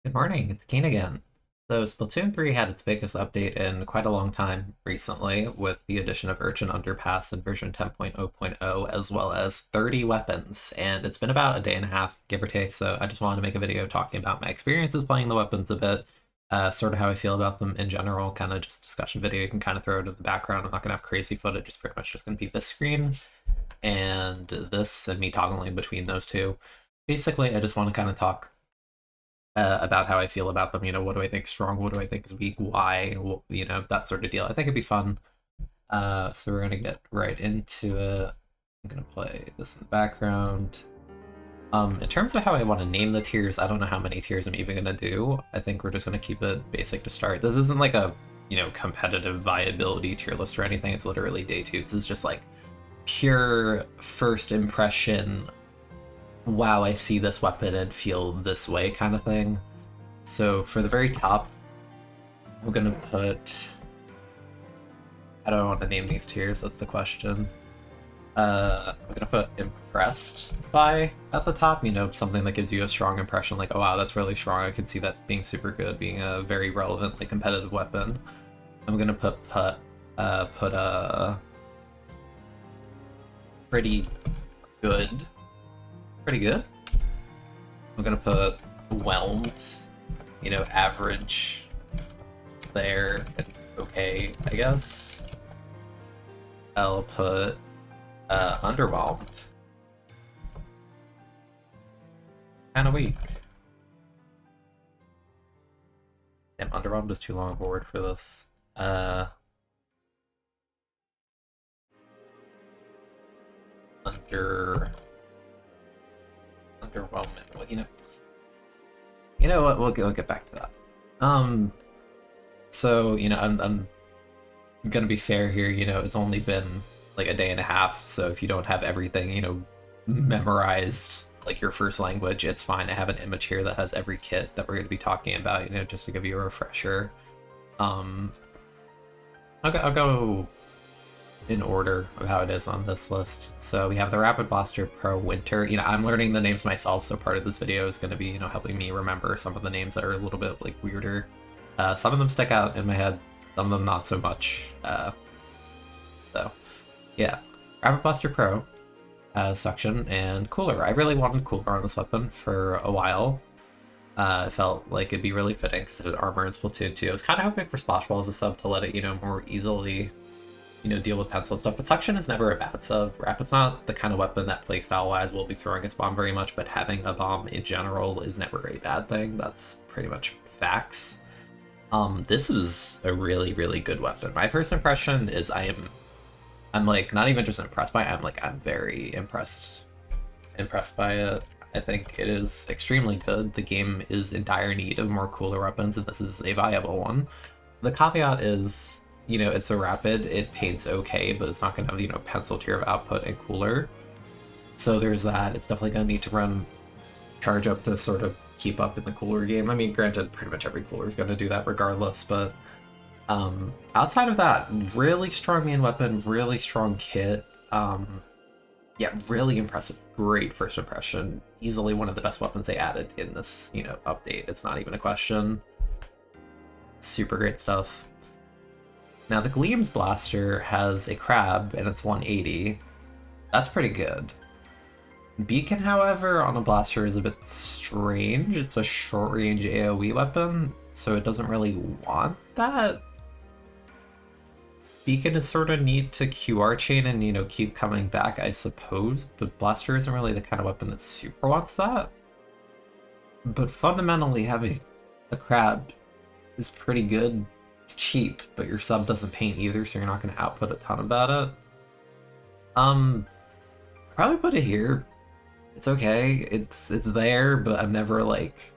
Good morning, it's Keen again. So Splatoon 3 had its biggest update in quite a long time recently, with the addition of Urchin Underpass in version 10.0.0, as well as 30 weapons, and it's been about a day and a half, give or take, so I just wanted to make a video talking about my experiences playing the weapons a bit, sort of how I feel about them in general, kind of just discussion video. You can kind of throw it in the background. I'm not going to have crazy footage, it's pretty much just going to be this screen, and this, and me toggling between those two. Basically, I just want to kind of talk about how I feel about them. What do I think strong? What do I think is weak? Why? That sort of deal. I think it'd be fun. So we're gonna get right into it. I'm gonna play this in the background. In terms of how I want to name the tiers, I don't know how many tiers I'm even gonna do. I think we're just gonna keep it basic to start. This isn't like a competitive viability tier list or anything. It's literally day two. This is just like pure first impression. Wow, I see this weapon and feel this way kind of thing. So for the very top, I'm gonna put... How do I want to name these tiers? That's the question. I'm gonna put impressed by at the top, something that gives you a strong impression, like, oh wow, that's really strong, I can see that being super good, being a very relevant, like, competitive weapon. I'm gonna put pretty good. Pretty good. I'm gonna put whelmed, average there, and okay, I guess. I'll put underwhelmed. Kinda weak. Damn, underwhelmed is too long of a word for this. Underwhelming. Well, you know what? We'll get back to that. So I'm gonna be fair here. It's only been like a day and a half, so if you don't have everything, memorized like your first language, it's fine. I have an image here that has every kit that we're going to be talking about, just to give you a refresher. I'll go in order of how it is on this list. So we have the Rapid Blaster Pro Winter. I'm learning the names myself, so part of this video is going to be, helping me remember some of the names that are a little bit like weirder. Some of them stick out in my head, some of them not so much. So yeah, Rapid Blaster Pro section and Cooler. I really wanted Cooler on this weapon for a while. I felt like it'd be really fitting because it had armor in Splatoon 2. I was kind of hoping for Splash Ball as a sub to let it, more easily deal with pencil and stuff, but Suction is never a bad sub. Rapid's not the kind of weapon that playstyle-wise will be throwing its bomb very much, but having a bomb in general is never a bad thing. That's pretty much facts. This is a really, really good weapon. My first impression is I'm like not even just impressed by it, I'm very impressed by it. I think it is extremely good. The game is in dire need of more cooler weapons, and this is a viable one. The caveat is, it's a rapid, it paints okay, but it's not going to have, pencil tier of output and cooler. So there's that. It's definitely going to need to run charge up to sort of keep up in the cooler game. I mean, granted, pretty much every cooler is going to do that regardless, but outside of that, really strong main weapon, really strong kit. Yeah, really impressive. Great first impression. Easily one of the best weapons they added in this, update. It's not even a question. Super great stuff. Now, the Gleam's Blaster has a crab, and it's 180. That's pretty good. Beacon, however, on a blaster is a bit strange. It's a short-range AoE weapon, so it doesn't really want that. Beacon is sort of neat to QR chain and, keep coming back, I suppose, but Blaster isn't really the kind of weapon that super wants that. But fundamentally, having a crab is pretty good. It's cheap, but your sub doesn't paint either, so you're not going to output a ton about it. Probably put it here. It's okay. It's there, but I'm never, like,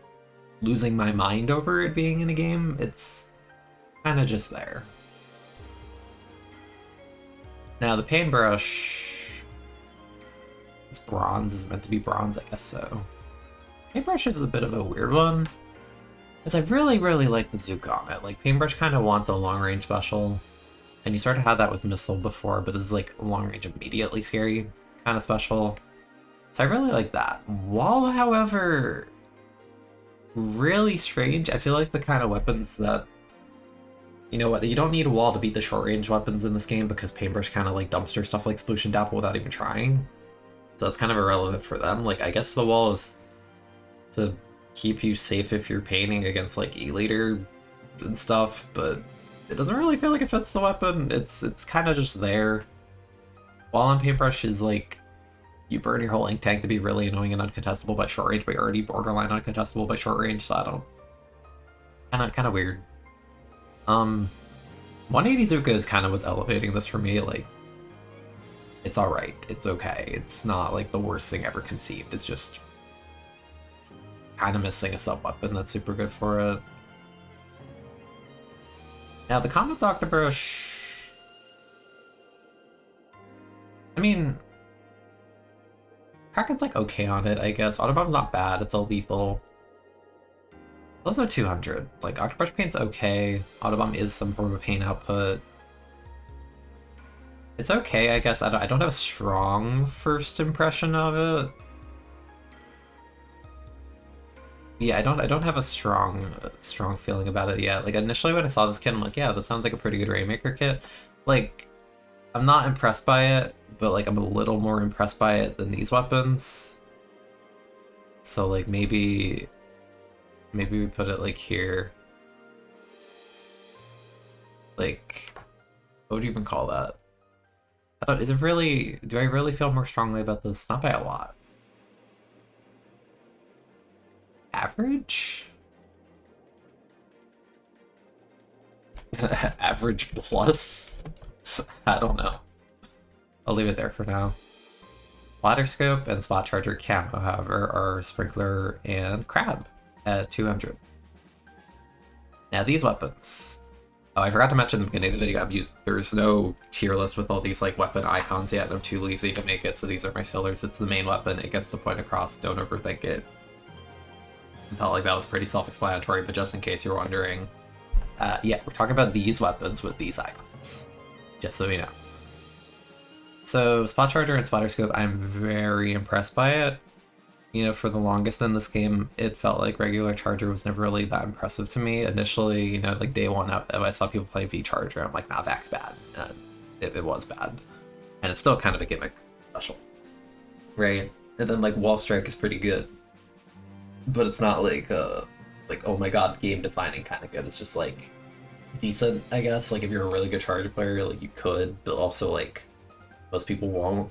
losing my mind over it being in a game. It's kind of just there. Now, the paintbrush... It's bronze. Is it meant to be bronze? I guess so. Paintbrush is a bit of a weird one, because I really, really like the Zook on it. Like, paintbrush kind of wants a long-range special, and you sort of had that with missile before, but this is like a long-range immediately scary kind of special. So I really like that. Wall, however, really strange. I feel like the kind of weapons that, you know what, you don't need a wall to beat the short range weapons in this game because Paintbrush kind of like dumpster stuff like Splatoon Dapple without even trying. So that's kind of irrelevant for them. Like, I guess the wall is to keep you safe if you're painting against like E-liter and stuff, but it doesn't really feel like it fits the weapon. It's kind of just there. Wall on Paintbrush is like, you burn your whole ink tank to be really annoying and uncontestable by short range, but you're already borderline uncontestable by short range, so I don't... Kind of weird. 180 Zuka is kind of what's elevating this for me. Like, it's alright, it's okay. It's not like the worst thing ever conceived. It's just kind of missing a sub-weapon that's super good for it. Now, the Comet's Octobrush... I mean... Kraken's like okay on it, I guess. Autobomb's not bad, it's a lethal. Also 200. Like, Octobrush Paint's okay. Autobomb is some form of paint output. It's okay, I guess. I don't have a strong first impression of it. Yeah, I don't have a strong feeling about it yet. Like, initially when I saw this kit, I'm like, yeah, that sounds like a pretty good Rainmaker kit. Like, I'm not impressed by it, but like I'm a little more impressed by it than these weapons. So like maybe we put it like here. Like, what would you even call that? I don't, do I really feel more strongly about this? Not by a lot. Average? Average plus? I don't know. I'll leave it there for now. Water Scope and Spot Charger Camo, however, are Sprinkler and Crab at 200. Now these weapons. Oh, I forgot to mention in the beginning of the video, there's no tier list with all these like weapon icons yet, and I'm too lazy to make it, so these are my fillers. It's the main weapon, it gets the point across, don't overthink it. I felt like that was pretty self-explanatory, but just in case you're wondering, yeah, we're talking about these weapons with these icons. Just so we know. So, Spot Charger and Spotter Scope, I'm very impressed by it. You know, for the longest in this game, it felt like regular Charger was never really that impressive to me. Initially, you know, like day one up, I saw people play V-Charger, I'm like, nah, Vac's bad. It was bad. And it's still kind of a gimmick special. Right? And then, like, Wall Strike is pretty good. But it's not like, oh my god, game-defining kind of good. It's just, like, decent, I guess. Like, if you're a really good Charger player, like, you could, but also, like, most people won't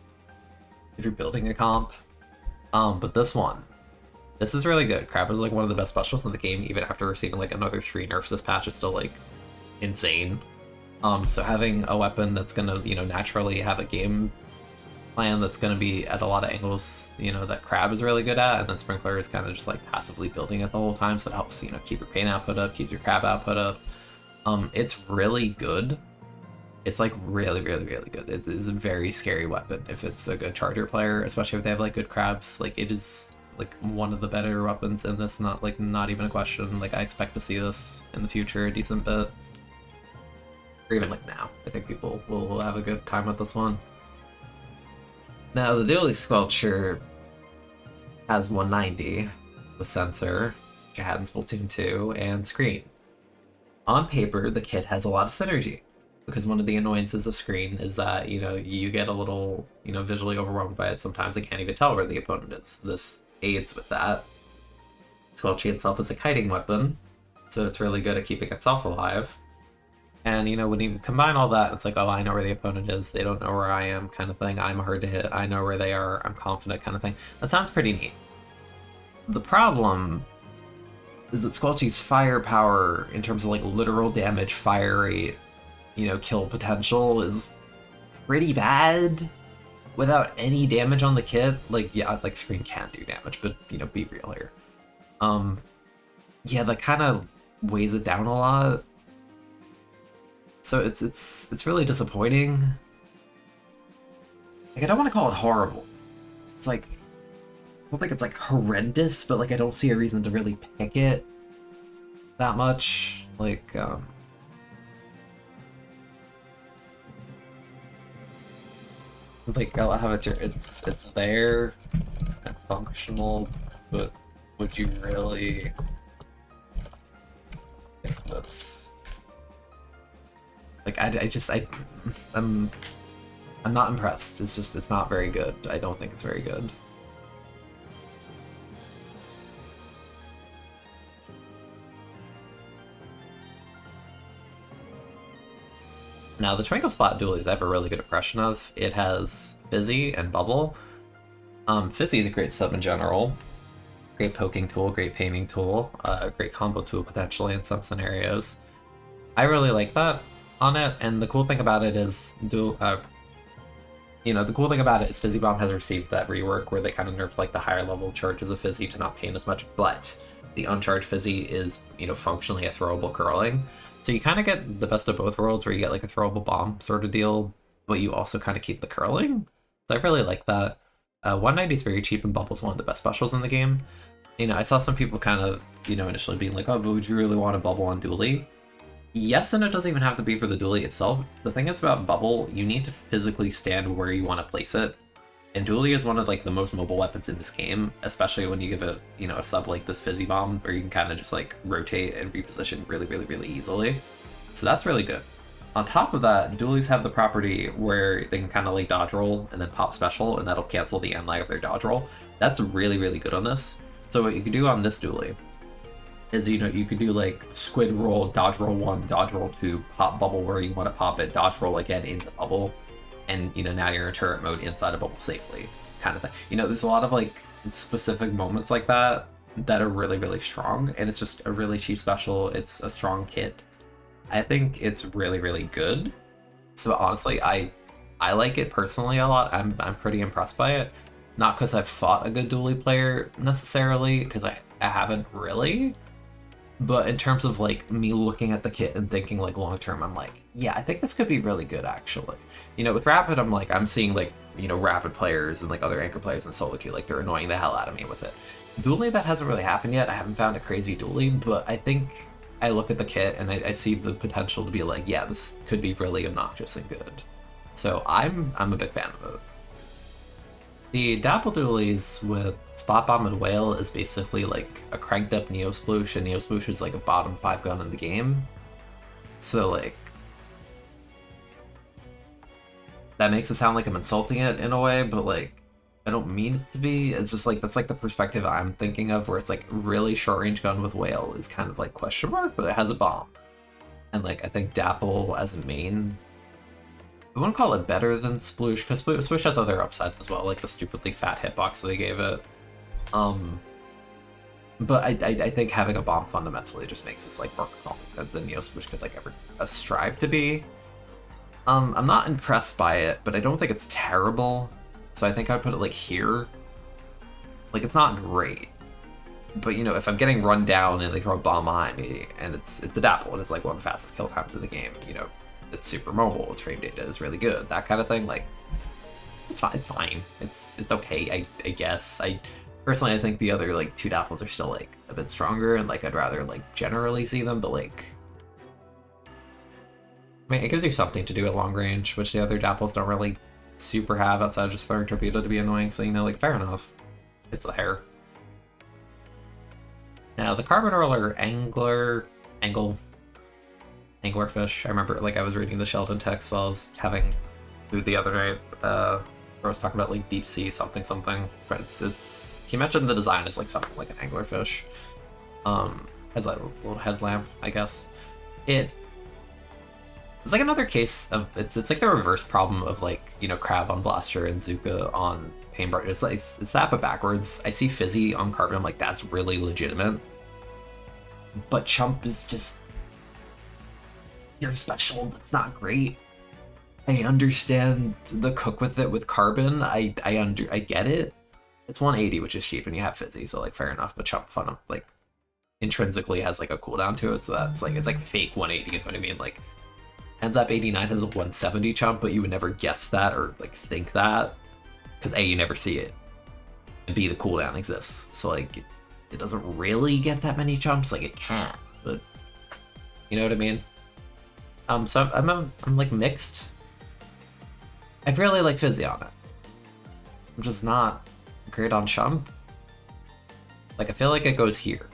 if you're building a comp. But this is really good. Crab is like one of the best specials in the game, even after receiving like another 3 nerfs this patch. It's still like insane. So having a weapon that's gonna, you know, naturally have a game plan that's gonna be at a lot of angles, you know, that Crab is really good at, and then Sprinkler is kind of just like passively building it the whole time, so it helps, you know, keep your paint output up, keep your Crab output up. It's really good. It's like really, really, really good. It is a very scary weapon if it's a good Charger player, especially if they have like good Crabs. Like, it is like one of the better weapons in this, not even a question. Like, I expect to see this in the future a decent bit. Or even like now. I think people will have a good time with this one. Now, the Dually Sculpture has 190 with Sensor, which I had in Splatoon 2, and Screen. On paper, the kit has a lot of synergy, because one of the annoyances of Screen is that, you know, you get a little, you know, visually overwhelmed by it sometimes and can't even tell where the opponent is. This aids with that. Squelchy itself is a kiting weapon, so it's really good at keeping itself alive. And, you know, when you combine all that, it's like, oh, I know where the opponent is, they don't know where I am, kind of thing. I'm hard to hit, I know where they are, I'm confident, kind of thing. That sounds pretty neat. The problem is that Squelchy's firepower, in terms of, like, literal damage, fire rate, you know, kill potential, is pretty bad without any damage on the kit. Like, yeah, like, Screen can do damage, but, you know, be real here. Yeah, that kind of weighs it down a lot. So it's really disappointing. Like, I don't want to call it horrible. It's like, I don't think it's like horrendous, but like I don't see a reason to really pick it that much. Like, I'll have it here. It's there and functional, but would you really balance. Like I'm not impressed. It's not very good. I don't think it's very good. Now the Twinkle Spot Dualies I have a really good impression of. It has Fizzy and Bubble. Fizzy is a great sub in general. Great poking tool, great painting tool, great combo tool potentially in some scenarios. I really like that on it, and the cool thing about it is the cool thing about it is Fizzy Bomb has received that rework where they kind of nerfed like the higher level charges of Fizzy to not pain as much, but the uncharged Fizzy is, functionally a throwable curling. So you kind of get the best of both worlds where you get like a throwable bomb sort of deal, but you also kind of keep the curling. So I really like that. 190 is very cheap and Bubble's one of the best specials in the game. I saw some people kind of, initially being like, oh, but would you really want a Bubble on Dualie? Yes, and it doesn't even have to be for the Dualie itself. The thing is about Bubble, you need to physically stand where you want to place it. And Dualie is one of like the most mobile weapons in this game, especially when you give it, a sub like this Fizzy Bomb, where you can kind of just like rotate and reposition really, really, really easily. So that's really good. On top of that, Dualies have the property where they can kind of like dodge roll and then pop special, and that'll cancel the end lag of their dodge roll. That's really, really good on this. So what you can do on this Dualie is, you could do like squid roll, dodge roll 1, dodge roll 2, pop Bubble where you want to pop it, dodge roll again into Bubble, and now you're in turret mode inside a Bubble safely, kind of thing. There's a lot of like specific moments like that are really, really strong, and it's just a really cheap special. It's a strong kit. I think it's really, really good. So honestly, I like it personally a lot. I'm pretty impressed by it. Not because I've fought a good Dualie player necessarily, because I haven't really. But in terms of like me looking at the kit and thinking like long term, I'm like, yeah, I think this could be really good actually. With Rapid, I'm seeing like, Rapid players and like other anchor players in solo queue, like they're annoying the hell out of me with it. Dualie, that hasn't really happened yet. I haven't found a crazy Dualie, but I think I look at the kit and I see the potential to be like, yeah, this could be really obnoxious and good. So I'm a big fan of it. The Dapple Dualies with Spot Bomb and Whale is basically like a cranked up Neo Sploosh, and Neo Sploosh is like a bottom 5 gun in the game. So like, that makes it sound like I'm insulting it in a way, but like, I don't mean it to be. It's just like, that's like the perspective I'm thinking of, where it's like really short range gun with Whale is kind of like question mark, but it has a bomb. And like, I think Dapple as a main, I wouldn't call it better than Sploosh, because Sploosh has other upsides as well, like the stupidly fat hitbox they gave it. But I think having a bomb fundamentally just makes this like more confident than Neo Sploosh could like ever strive to be. I'm not impressed by it, but I don't think it's terrible. So I think I'd put it like here. Like, it's not great. But if I'm getting run down and they throw a bomb behind me, and it's a Dapple, and it's like one of the fastest kill times in the game, it's super mobile, its frame data is really good, that kind of thing, like, it's fine. It's okay, I guess. Personally, I think the other like 2 Dapples are still like a bit stronger, and like I'd rather like generally see them, but like, I mean, it gives you something to do at long range, which the other Dapples don't really super have outside of just throwing Torpedo to be annoying, so like, fair enough. It's there. Now, the Carbon Roller Anglerfish, I remember, like, I was reading the Sheldon text while I was having food the other night, where I was talking about, like, deep sea something, but it's he mentioned the design is, like, something like an anglerfish, has, like, a little headlamp, I guess. It's like another case of, it's like the reverse problem of, like, Crab on Blaster and Zuka on Paintbrush. It's like, it's that, but backwards. I see Fizzy on Carbon, I'm like, that's really legitimate. But Chump is just, you're special, that's not great. I understand the cook with it with Carbon, I get it. It's 180, which is cheap, and you have Fizzy, so like, fair enough, but Chump fun, like, intrinsically has like a cooldown to it, so that's like, it's like fake 180, you know what I mean? Like, ends up 89 has a 170 Chump, but you would never guess that or like think that, because A, you never see it, and B, the cooldown exists, so like, it doesn't really get that many Chumps, like it can, but you know what I mean? So I'm like mixed. I really like Fizzy on it. I'm just not great on Chump. Like, I feel like it goes here.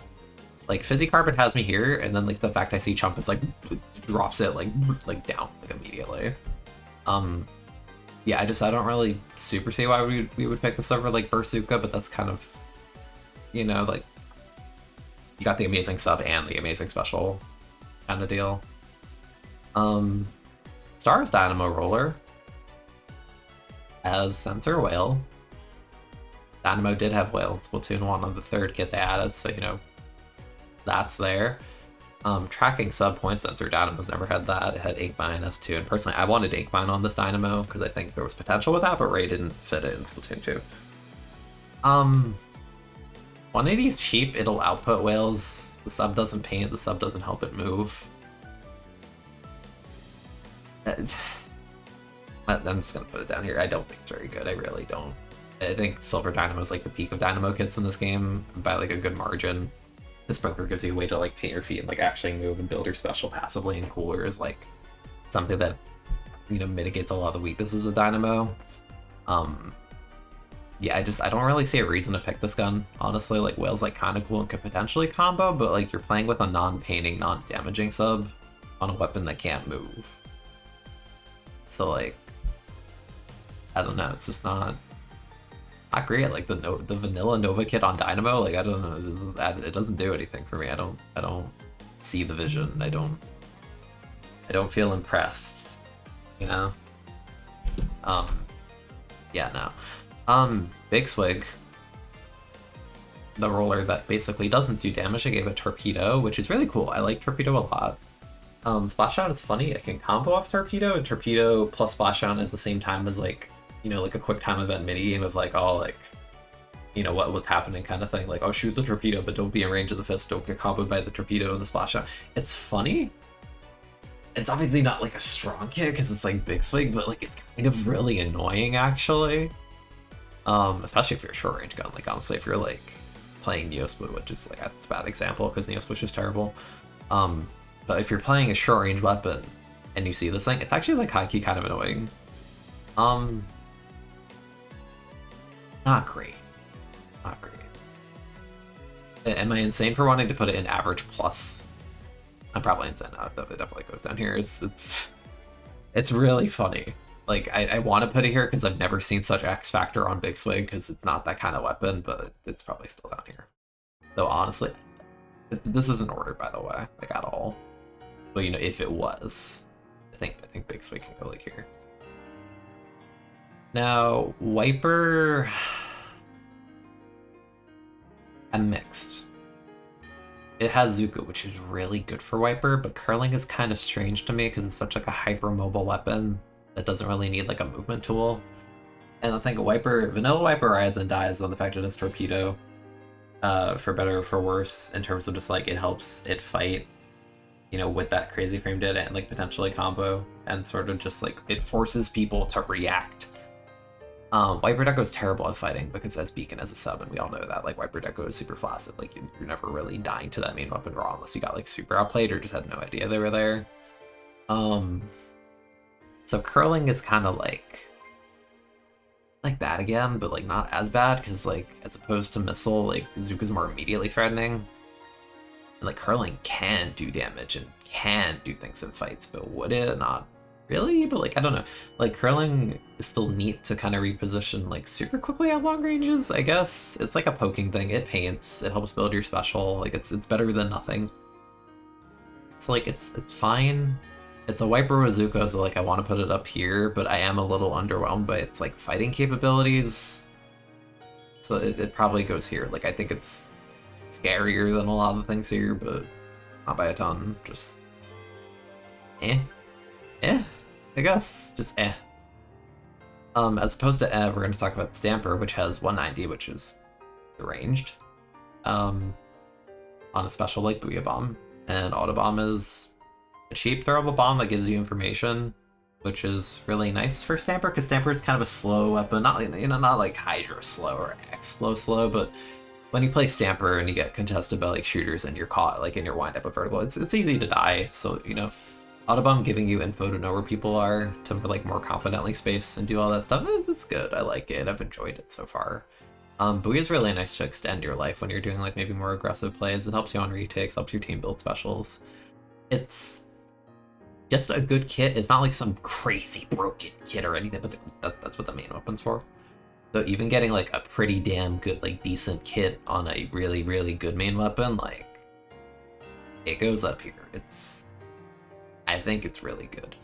Like Fizzy Carbon has me here, and then like the fact I see Chump is like drops it like down like immediately. Yeah, I don't really super see why we would pick this over like Bazooka, but that's kind of, you know, like you got the amazing sub and the amazing special kind of deal. Stars Dynamo Roller as Sensor Whale. Dynamo did have Whale in Splatoon 1 on the 3rd kit they added, so you know that's there. Tracking sub point sensor, Dynamo's never had that. It had Inkmine S2, and personally I wanted Inkmine on this Dynamo because I think there was potential with that, but Ray didn't fit it in Splatoon 2. 180 is cheap, it'll output whales. The sub doesn't paint, the sub doesn't help it move. I'm just gonna put it down here. I don't think it's very good, I really don't. I think Silver Dynamo is like the peak of Dynamo kits in this game by like a good margin. The Sprinkler gives you a way to like paint your feet and like actually move and build your special passively, and Cooler is like something that, you know, mitigates a lot of the weaknesses of Dynamo. Yeah, I don't really see a reason to pick this gun, honestly. Like Whale's like kind of cool and could potentially combo, but like you're playing with a non-painting, non-damaging sub on a weapon that can't move. So like, I don't know, it's just not great. Like the vanilla Nova kit on Dynamo, like I don't know, it doesn't do anything for me. I don't see the vision. I don't feel impressed, you know. Yeah, no. Big Swig, the roller that basically doesn't do damage. I gave it Torpedo, which is really cool. I like Torpedo a lot. Splashdown is funny. I can combo off Torpedo, and Torpedo plus Splashdown at the same time is like, you know, like a quick time event mini game of like, oh, like, you know, what's happening kind of thing. Like, oh, shoot the Torpedo, but don't be in range of the fist. Don't get comboed by the Torpedo and the Splashdown. It's funny. It's obviously not like a strong kit because it's like Big Swig, but like it's kind of really annoying actually. Especially if you're a short range gun. Like honestly, if you're like playing Neosplit, which is like that's a bad example because Neosplit is terrible. But if you're playing a short range weapon and you see this thing, it's actually like high key kind of annoying. Not great. Not great. Am I insane for wanting to put it in average plus? I'm probably insane. No, it definitely goes down here. It's really funny. Like I want to put it here because I've never seen such X factor on Big Swig because it's not that kind of weapon, but it's probably still down here. Though honestly, this isn't ordered by the way, like at all. But you know, if it was, I think Big Swig can go like here. Now Wiper, I'm mixed. It has Zuko, which is really good for Wiper, but curling is kind of strange to me because it's such like a hyper-mobile weapon that doesn't really need like a movement tool. And I think Wiper, vanilla Wiper rides and dies on the fact that it's Torpedo, for better or for worse, in terms of just like it helps it fight, you know, with that crazy frame data and like potentially combo, and sort of just like it forces people to react. Wiper Deco is terrible at fighting because as Beacon as a sub, and we all know that, like Wiper Deco is super flaccid, like you're never really dying to that main weapon raw unless you got like super outplayed or just had no idea they were there. So curling is kind of like that again, but like not as bad because like as opposed to missile, like Zuka's more immediately threatening. And like curling can do damage and can do things in fights, but would it? Not really, but like I don't know. Like curling is still neat to kind of reposition like super quickly at long ranges, I guess. It's like a poking thing. It paints, it helps build your special, like it's better than nothing. So like it's fine. It's a Wiper Bazooka, so like I want to put it up here, but I am a little underwhelmed by its like fighting capabilities. So it probably goes here. Like I think it's scarier than a lot of the things here, but not by a ton. Just I guess, just as opposed to we're going to talk about Stamper, which has 190, which is ranged, on a special like Booyah Bomb, and Autobomb is a cheap throwable bomb that gives you information, which is really nice for Stamper, because Stamper is kind of a slow weapon, not, you know, not like Hydra slow or Explo slow, but when you play Stamper and you get contested by like shooters and you're caught like in your wind up of vertical, it's easy to die. So, you know, Autobomb giving you info to know where people are to like more confidently space and do all that stuff, it's good. I like it. I've enjoyed it so far. Buoy is really nice to extend your life when you're doing like maybe more aggressive plays. It helps you on retakes, helps your team build specials. It's just a good kit. It's not like some crazy broken kit or anything, but that's what the main weapon's for. So even getting like a pretty damn good, like decent kit on a really, really good main weapon, like it goes up here. I think it's really good.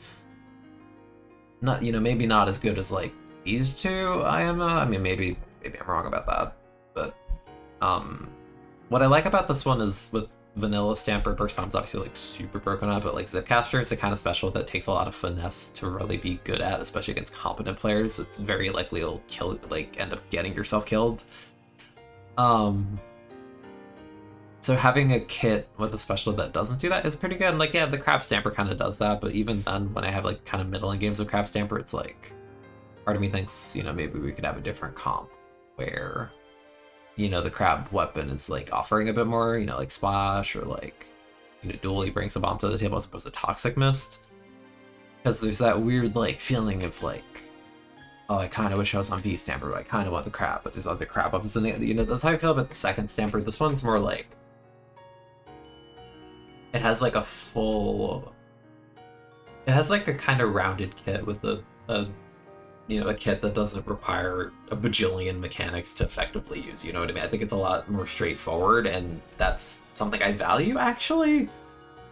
Not, maybe not as good as like these two I mean, maybe I'm wrong about that, but what I like about this one is with vanilla Stamper, Burst Bomb's obviously like super broken up, but like Zipcaster is the kind of special that takes a lot of finesse to really be good at, especially against competent players. It's very likely you'll end up getting yourself killed. So having a kit with a special that doesn't do that is pretty good. And like, yeah, the Crab Stamper kind of does that, but even then, when I have like kind of middling games with Crab Stamper, it's like, part of me thinks, maybe we could have a different comp where, the crab weapon is like offering a bit more, like Splash or like, Dually brings a bomb to the table as opposed to Toxic Mist. Because there's that weird like feeling of like, oh, I kind of wish I was on V Stamper, but I kind of want the crab, but there's other crab weapons in the, that's how I feel about the second Stamper. This one's more like, it has like a kind of rounded kit with a kit that doesn't require a bajillion mechanics to effectively use, you know what I mean? I think it's a lot more straightforward, and that's something I value, actually.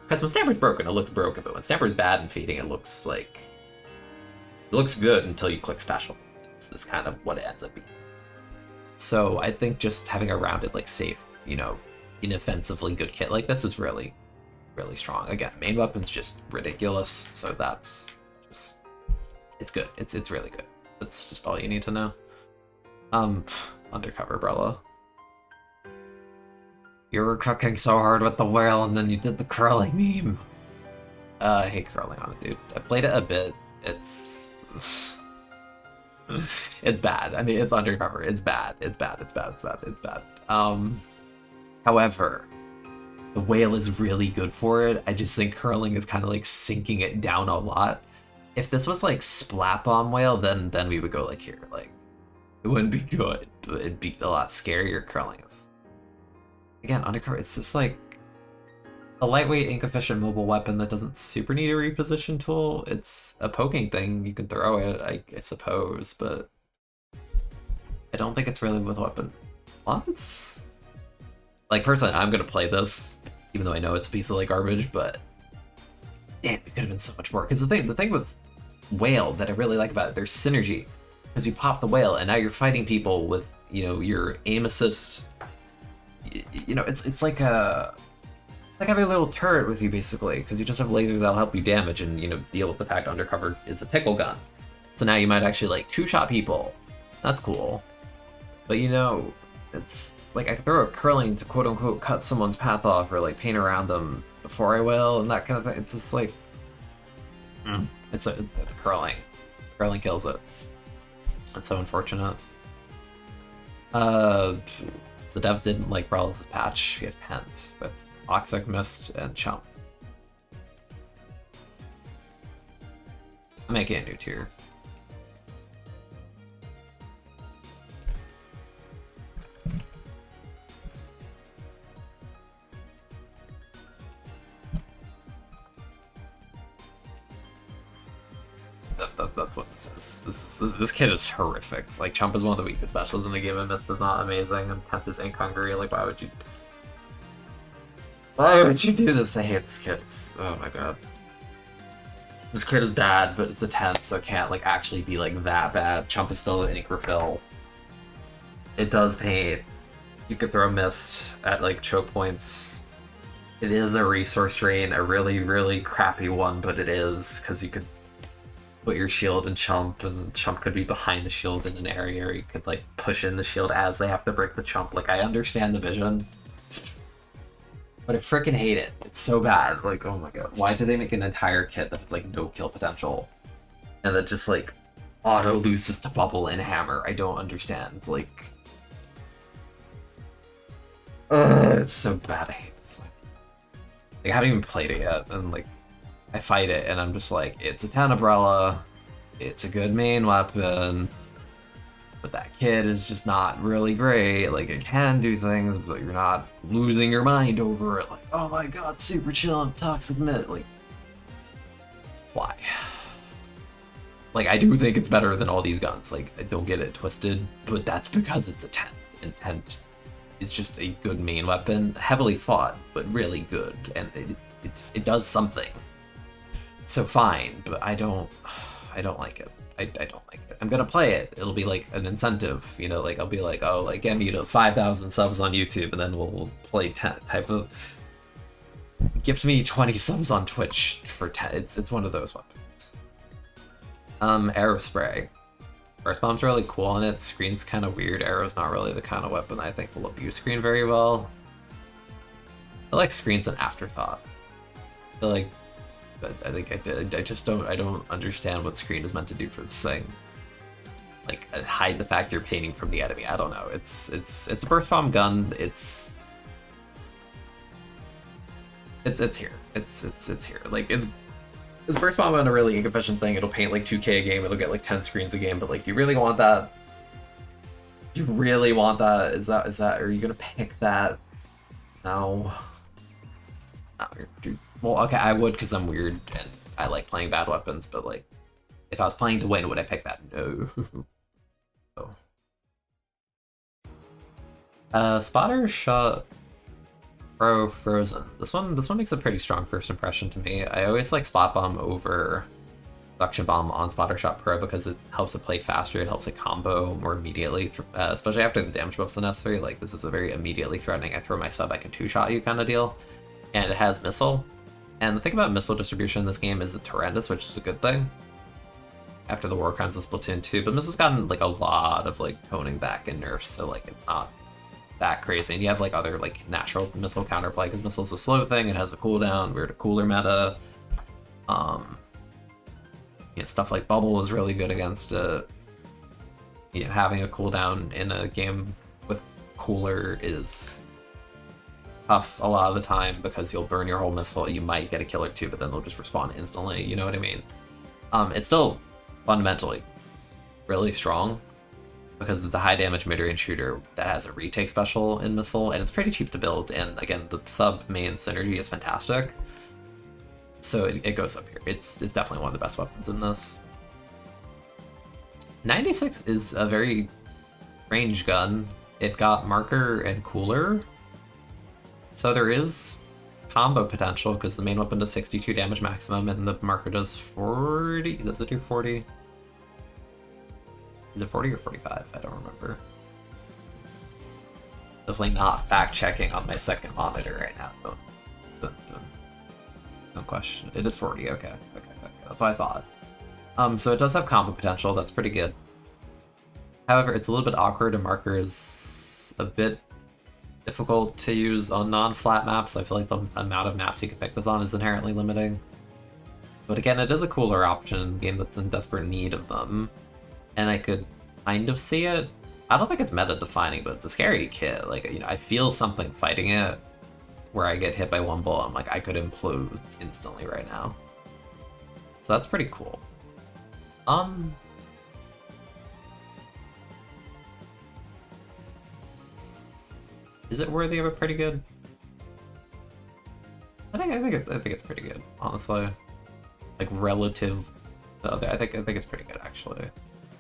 Because when Stamper's broken, it looks broken, but when Stamper's bad and feeding, it looks good until you click special. It's kind of what it ends up being. So I think just having a rounded, like, safe, inoffensively good kit like this is really, really strong. Again, main weapon's just ridiculous, so that's just... It's good. It's really good. That's just all you need to know. Undercover Brella. You were cooking so hard with the whale and then you did the curling meme. I hate curling on it, dude. I've played it a bit. It's bad. I mean, it's undercover. It's bad. However, the whale is really good for it. I just think curling is kind of like sinking it down a lot. If this was like Splat Bomb Whale, then we would go like here. Like, it wouldn't be good, but it'd be a lot scarier. Curling is, again, undercover. It's just like a lightweight, ink-efficient mobile weapon that doesn't super need a reposition tool. It's a poking thing. You can throw it, I suppose, but I don't think it's really with weapon once. Like, personally, I'm gonna play this, even though I know it's a piece of like garbage, but damn, it could have been so much more. Because the thing with whale that I really like about it, there's synergy. Because you pop the whale, and now you're fighting people with, your aim assist. It's like having a little turret with you, basically, because you just have lasers that'll help you damage and, deal with the fact undercover is a pickle gun. So now you might actually, like, two-shot people. That's cool. But, it's like I could throw a curling to quote-unquote cut someone's path off or, like, paint around them before I will, and that kind of thing. It's just like... It's curling. Curling kills it. That's so unfortunate. The devs didn't like Brella's patch. We have 10th with Toxic Mist and Chump. I'm making a new tier. That's what this is. This kid is horrific. Like, Chump is one of the weakest specials in the game, and Mist is not amazing, and 10th is Ink Hungry. Like, why would you do this? I hate this kid. Oh my god. This kid is bad, but it's a 10th, so it can't, like, actually be, like, that bad. Chump is still an ink refill. It does paint. You could throw Mist at, like, choke points. It is a resource drain, a really, really crappy one, but it is, because you could put your shield in Chump, and Chump could be behind the shield in an area, or you could, like, push in the shield as they have to break the Chump. Like, I understand the vision, but I freaking hate it. It's so bad. Like, oh my god. Why do they make an entire kit that has, like, no kill potential? And that just, like, auto loses to Bubble and Hammer? I don't understand. Like... it's so bad. I hate this. Like, I haven't even played it yet, and, like, I fight it, and I'm just like, it's a 10 Umbrella, it's a good main weapon, but that kid is just not really great. Like, it can do things, but you're not losing your mind over it. Like, oh my god, super chill, I'm toxic mid. Like, why? Like, I do think it's better than all these guns. Like, I don't get it twisted, but that's because it's Intent. Intent is just a good main weapon, heavily thought, but really good, and it does something. So fine, but I don't like it. I don't like it. I'm gonna play it. It'll be like an incentive, you know, like I'll be like, oh, like get me to 5,000 subs on YouTube, and then we'll play 10 type of. Gift me 20 subs on Twitch for 10. It's one of those weapons. Arrow spray. Burst bomb's really cool on it. Screen's kind of weird. Arrow's not really the kind of weapon I think will abuse screen very well. I like screen's an afterthought. I feel like I just don't understand what screen is meant to do for this thing. Like, hide the fact you're painting from the enemy. I don't know. It's a burst bomb gun. It's here. It's here. Like, it's burst bomb on a really inefficient thing. It'll paint like 2K a game. It'll get like 10 screens a game. But like, do you really want that? Do you really want that? Is that? Are you gonna pick that? No. No, dude. Well, okay, I would because I'm weird and I like playing bad weapons. But like, if I was playing to win, would I pick that? No. Spotter shot. Pro Frozen. This one makes a pretty strong first impression to me. I always like Spot Bomb over Suction Bomb on Spotter Shot Pro because it helps it play faster, it helps it combo more immediately, especially after the damage buffs are necessary. Like, this is a very immediately threatening, I throw my sub, I can two-shot you kind of deal. And it has missile. And the thing about missile distribution in this game is it's horrendous, which is a good thing. After the war crimes of Splatoon 2, but missile's gotten like a lot of like toning back and nerfs, so like it's not that crazy. And you have like other like natural missile counterplay because missile's a slow thing, it has a cooldown, we're at a cooler meta. You know, stuff like bubble is really good against you know, having a cooldown in a game with cooler is tough a lot of the time because you'll burn your whole missile, you might get a kill or two, but then they'll just respawn instantly, you know what I mean? It's still fundamentally really strong, because it's a high damage mid-range shooter that has a retake special in missile, and it's pretty cheap to build, and again, the sub main synergy is fantastic. So it goes up here. It's definitely one of the best weapons in this. 96 is a very range gun. It got marker and cooler, so there is combo potential, because the main weapon does 62 damage maximum, and the marker does 40. Does it do 40? Is it 40 or 45? I don't remember. Definitely not fact-checking on my second monitor right now. No question. It is 40, okay. That's what I thought. So it does have combo potential, that's pretty good. However, it's a little bit awkward, and marker is a bit difficult to use on non-flat maps. I feel like the amount of maps you can pick this on is inherently limiting. But again, it is a cooler option in a game that's in desperate need of them. And I could kind of see it. I don't think it's meta-defining, but it's a scary kit. Like, you know, I feel something fighting it where I get hit by one bullet. I'm like, I could implode instantly right now. So that's pretty cool. Is it worthy of a pretty good? I think it's pretty good, honestly. Like, relative to other, I think it's pretty good actually.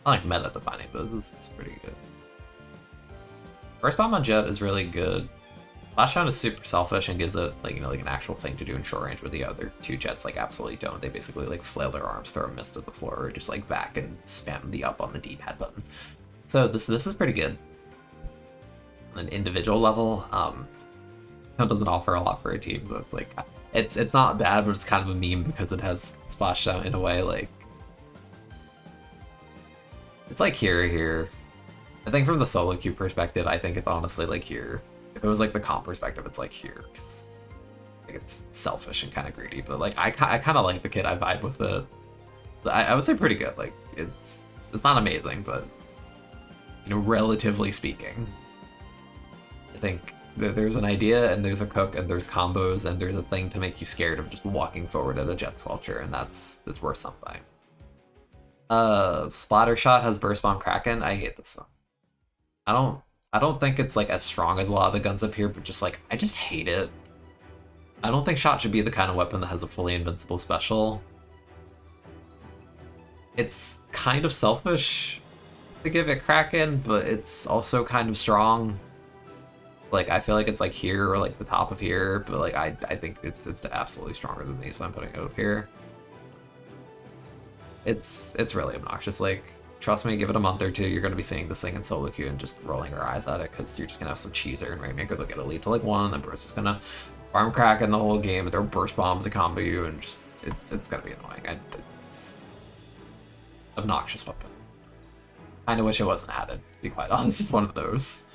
I like meta defining, but this is pretty good. Burst bomb on Jet is really good. Flashdown is super selfish and gives it like, you know, like an actual thing to do in short range, where the other two Jets like absolutely don't. They basically like flail their arms, throw a mist at the floor, or just like back and spam the up on the D-pad button. So this is pretty good. On an individual level, it doesn't offer a lot for a team, so it's like it's not bad, but it's kind of a meme because it has Splashdown in a way. Like, it's like here. I think from the solo queue perspective, I think it's honestly like here. If it was like the comp perspective, it's like here, because like, it's selfish and kind of greedy. But like I kind of like the kid. I vibe with it. I would say pretty good. Like, it's not amazing, but you know, relatively speaking, I think there's an idea, and there's a cook, and there's combos, and there's a thing to make you scared of just walking forward at a Jet vulture, and that's worth something. Splatter Shot has Burst Bomb Kraken. I hate this one. I don't I don't think it's like as strong as a lot of the guns up here, but just like I just hate it. I don't think shot should be the kind of weapon that has a fully invincible special. It's kind of selfish to give it Kraken, but it's also kind of strong. Like I feel like it's like here or like the top of here, but like I think it's absolutely stronger than these, so I'm putting it up here. It's really obnoxious. Like trust me, give it a month or two, you're gonna be seeing this thing in solo queue and just rolling your eyes at it because you're just gonna have some cheeser and Rainmaker that'll get a lead to like 1, and then Bruce is gonna farm Kraken the whole game and throw burst bombs to combo you, and just it's gonna be annoying. It's obnoxious weapon. Kinda wish it wasn't added, to be quite honest. It's one of those.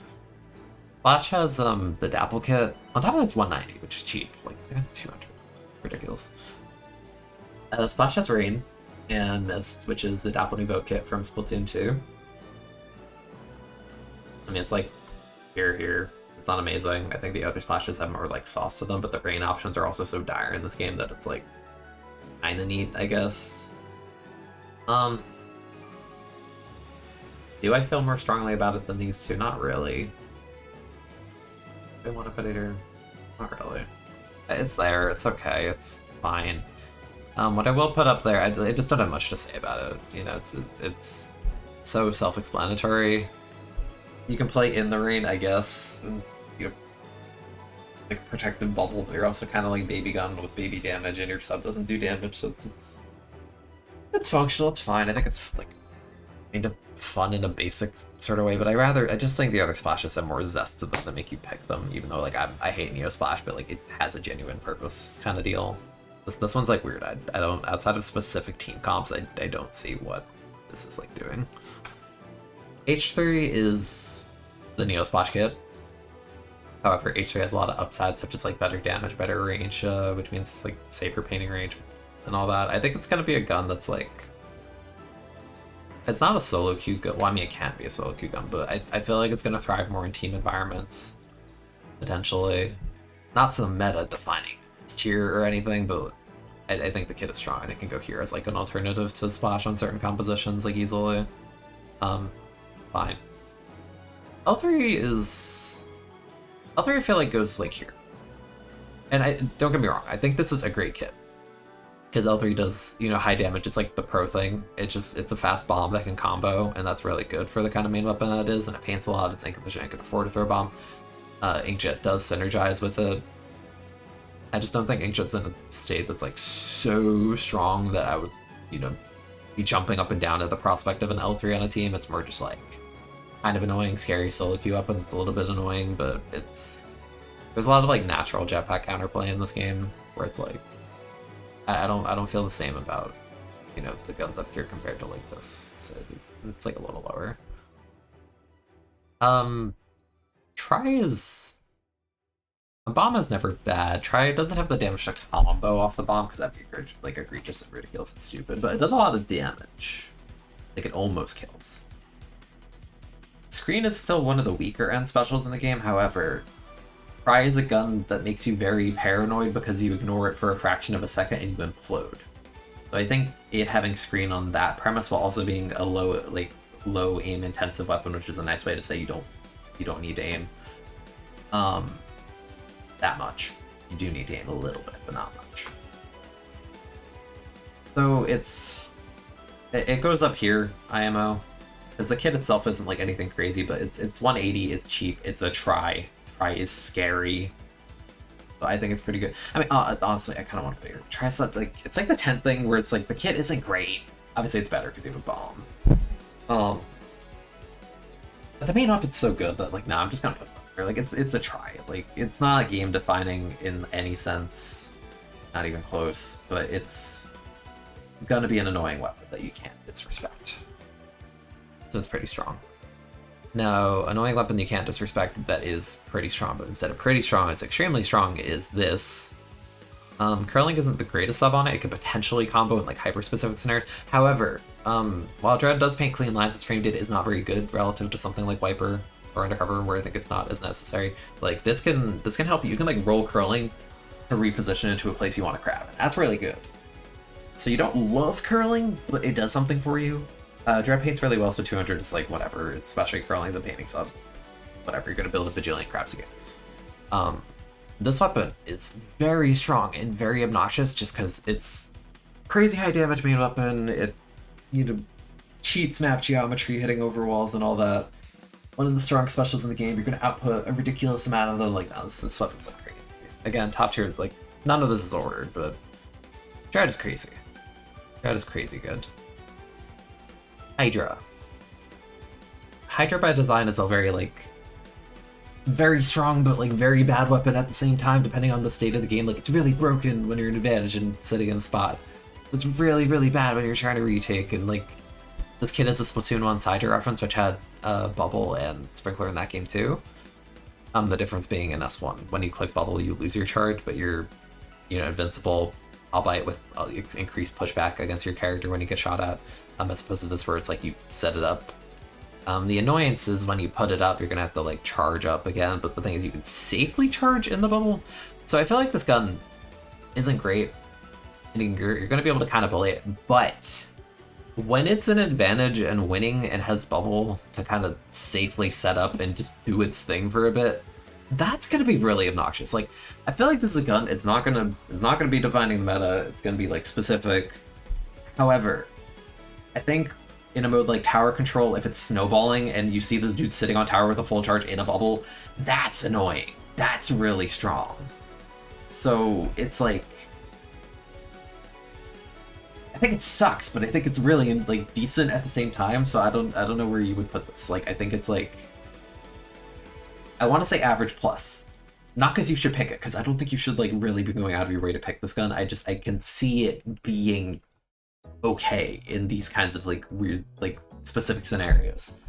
Flash has the Dapple kit. On top of that, it's 190, which is cheap. Like, I got 200. Ridiculous. Splash has Rain and Mist, which is the Dapple Nouveau kit from Splatoon 2. I mean, it's like here. It's not amazing. I think the other splashes have more like sauce to them, but the Rain options are also so dire in this game that it's like kinda neat, I guess. Do I feel more strongly about it than these two? Not really. I want to put it here. Not really. It's there. It's okay. It's fine. What I will put up there, I just don't have much to say about it. You know, it's so self-explanatory. You can play in the rain, I guess, and you know, like a protective bubble, but you're also kind of like baby gun with baby damage, and your sub doesn't do damage, so it's functional. It's fine. I think it's like kind of fun in a basic sort of way, but I just think the other splashes have more zest to them that make you pick them, even though like I hate Neo Splash, but like it has a genuine purpose kind of deal. This one's like weird. I don't, outside of specific team comps, I don't see what this is like doing. H3 is the Neo Splash kit. However, H3 has a lot of upsides, such as like better damage, better range, which means like safer painting range and all that. I think it's gonna be a gun that's like, it's not a solo queue gun. Well, I mean, it can be a solo queue gun, but I feel like it's going to thrive more in team environments, potentially. Not some meta-defining tier or anything, but I think the kit is strong, and it can go here as like an alternative to Splash on certain compositions, like easily. Fine. L3 I feel like goes like here. And don't get me wrong, I think this is a great kit. Because L3 does, you know, high damage. It's like the pro thing. It's a fast bomb that can combo, and that's really good for the kind of main weapon that it is, and it paints a lot. It's inefficient, it can afford to throw a bomb. Inkjet does synergize with it. I just don't think Inkjet's in a state that's like so strong that I would, you know, be jumping up and down at the prospect of an L3 on a team. It's more just like kind of annoying, scary solo queue weapon. It's a little bit annoying, but there's a lot of like natural jetpack counterplay in this game where it's like, I don't feel the same about, you know, the guns up here compared to like this. So it's like a little lower. Try is, a bomb is never bad. Try doesn't have the damage to combo off the bomb because that'd be like egregious and ridiculous and stupid, but it does a lot of damage. Like it almost kills. Screen is still one of the weaker end specials in the game. However, Try is a gun that makes you very paranoid because you ignore it for a fraction of a second and you implode. So I think it having screen on that premise while also being a low aim intensive weapon, which is a nice way to say you don't need to aim that much. You do need to aim a little bit, but not much. So it goes up here, IMO, because the kit itself isn't like anything crazy, but it's 180, it's cheap, it's a try. Try is scary. So I think it's pretty good. I mean, honestly, I kind of want to put here. Try something like, it's like the 10th thing where it's like the kit isn't great. Obviously, it's better because you have a bomb. But the main weapon's so good that like, nah, I'm just gonna put it up here. Like, it's a try. Like, it's not game defining in any sense, not even close. But it's gonna be an annoying weapon that you can't disrespect. So it's pretty strong. Now, annoying weapon you can't disrespect that is pretty strong, but instead of pretty strong, it's extremely strong, is this. Curling isn't the greatest sub on it. It could potentially combo in like hyper-specific scenarios. However, while Dread does paint clean lines, its frame data is not very good relative to something like Wiper or Undercover, where I think it's not as necessary. Like this can help you. You can like roll Curling to reposition into a place you want to crab, and that's really good. So you don't love Curling, but it does something for you. Dread paints really well, so 200 is like whatever, especially Curling the painting sub. whatever, you're gonna build a bajillion crabs again. This weapon is very strong and very obnoxious just because it's crazy high damage main weapon. It cheats map geometry, hitting over walls and all that. One of the strongest specials in the game. You're gonna output a ridiculous amount of them. Like, no, this weapon's like crazy. Again, top tier. Like, none of this is ordered, but Dread is crazy. Dread is crazy good. Hydra. Hydra by design is a very strong but like very bad weapon at the same time, depending on the state of the game. Like, it's really broken when you're in advantage and sitting in the spot. It's really, really bad when you're trying to retake. And like, this kid has a Splatoon 1 Hydra reference, which had Bubble and Sprinkler in that game too. The difference being in S1, when you click Bubble, you lose your charge, but you're, invincible, albeit with increased pushback against your character when you get shot at, as opposed to this where it's like you set it up. The annoyance is when you put it up, you're gonna have to like charge up again, but the thing is you can safely charge in the bubble. So I feel like this gun isn't great, and you're gonna be able to kind of bully it, but when it's an advantage and winning and has bubble to kind of safely set up and just do its thing for a bit, that's gonna be really obnoxious. Like, I feel like this is a gun, it's not gonna be defining the meta, it's gonna be like specific. However, I think in a mode like tower control, if it's snowballing and you see this dude sitting on tower with a full charge in a bubble, that's annoying. That's really strong. So it's like, I think it sucks, but I think it's really like decent at the same time. So I don't know where you would put this. Like, I think it's like, I want to say average plus, not because you should pick it, because I don't think you should like really be going out of your way to pick this gun. I can see it being okay in these kinds of like weird like specific scenarios,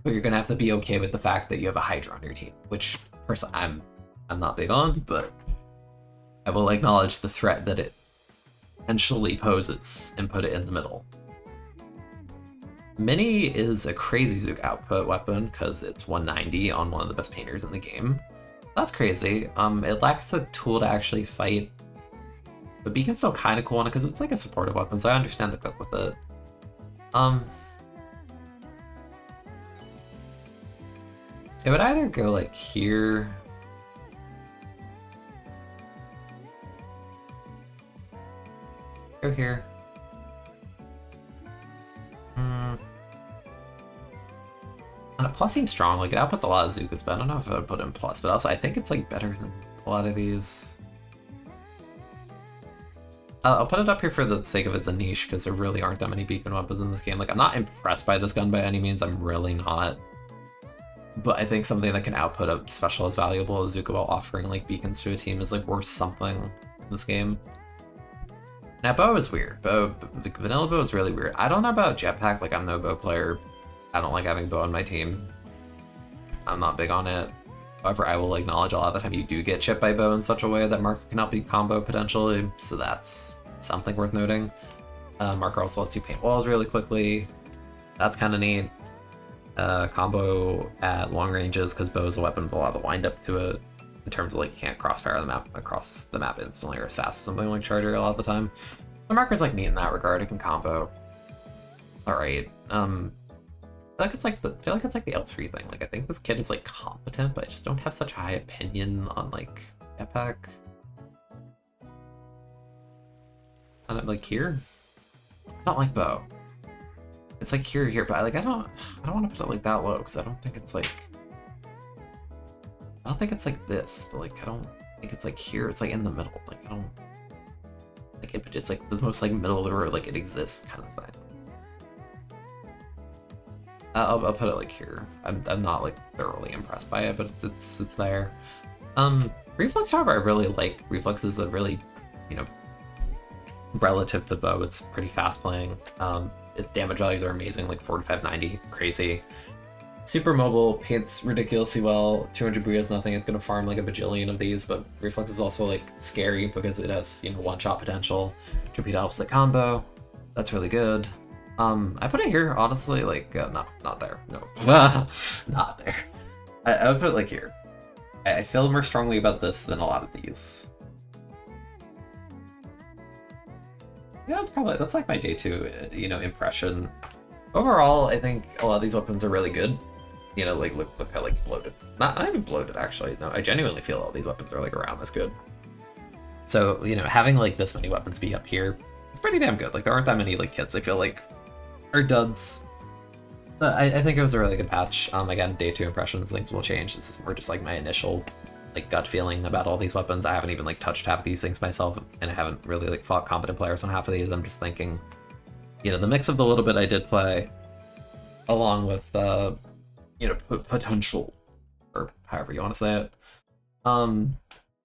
but you're gonna have to be okay with the fact that you have a Hydra on your team, which personally I'm not big on, but I will acknowledge the threat that it potentially poses and put it in the middle. Mini is a crazy Zook output weapon because it's 190 on one of the best painters in the game. That's crazy. It lacks a tool to actually fight, but Beacon's still kind of cool on it because it's like a supportive weapon, so I understand the cook with it. It would either go like here. Go here. And a plus seems strong, like it outputs a lot of Zookas, but I don't know if I would put it in plus, but also I think it's like better than a lot of these. I'll put it up here for the sake of it's a niche, because there really aren't that many beacon weapons in this game. Like, I'm not impressed by this gun by any means, I'm really not. But I think something that can output a special as valuable as Zuko while offering like beacons to a team is like worth something in this game. Now, bow is weird. The vanilla bow is really weird. I don't know about jetpack, like I'm no bow player. I don't like having bow on my team. I'm not big on it. However, I will acknowledge a lot of the time you do get chipped by bow in such a way that marker cannot be combo potentially, so that's something worth noting. Marker also lets you paint walls really quickly. That's kind of neat. Combo at long ranges because bow is a weapon with a lot of wind up to it. In terms of like you can't crossfire across the map instantly or as fast as something like Charger a lot of the time. The marker's like neat in that regard. It can combo. All right. I feel like it's like the L3 thing. Like I think this kid is like competent, but I just don't have such high opinion on like jetpack. And like here, I don't like bow. It's like here, but I don't want to put it like that low because I don't think it's like this, but like I don't think it's like here. It's like in the middle. Like I don't like it. It's like the most like middle where like it exists kind of thing. I'll put it like here. I'm not like thoroughly impressed by it, but it's there. Reflex, however, I really like. Reflex is a really, relative to bow, it's pretty fast playing. Its damage values are amazing, like 4590, crazy. Super mobile, paints ridiculously well. 200 Booyah is nothing. It's gonna farm like a bajillion of these, but Reflex is also like scary because it has one-shot potential. Torpedo helps the combo. That's really good. I put it here, honestly, like, not there, no. Not there. I would put it like here. I feel more strongly about this than a lot of these. Yeah, that's like my day two, impression. Overall, I think a lot of these weapons are really good. You know, like look how like bloated. Not even bloated actually. No, I genuinely feel all these weapons are like around this good. So, you know, having like this many weapons be up here, it's pretty damn good. Like there aren't that many like kits I feel like are duds. But I think it was a really good patch. Again, day 2 impressions, things will change. This is more just like my initial like gut feeling about all these weapons. I haven't even like touched half of these things myself, and I haven't really like fought competent players on half of these. I'm just thinking, you know, the mix of the little bit I did play, along with you know, potential, or however you want to say it.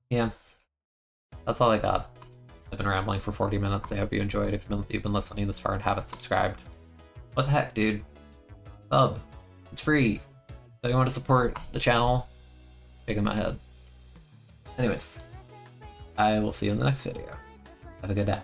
Yeah, that's all I got. I've been rambling for 40 minutes. I hope you enjoyed. If you've been listening this far and haven't subscribed, what the heck, dude? Sub. It's free. So you want to support the channel? Big in my head. Anyways, I will see you in the next video. Have a good day.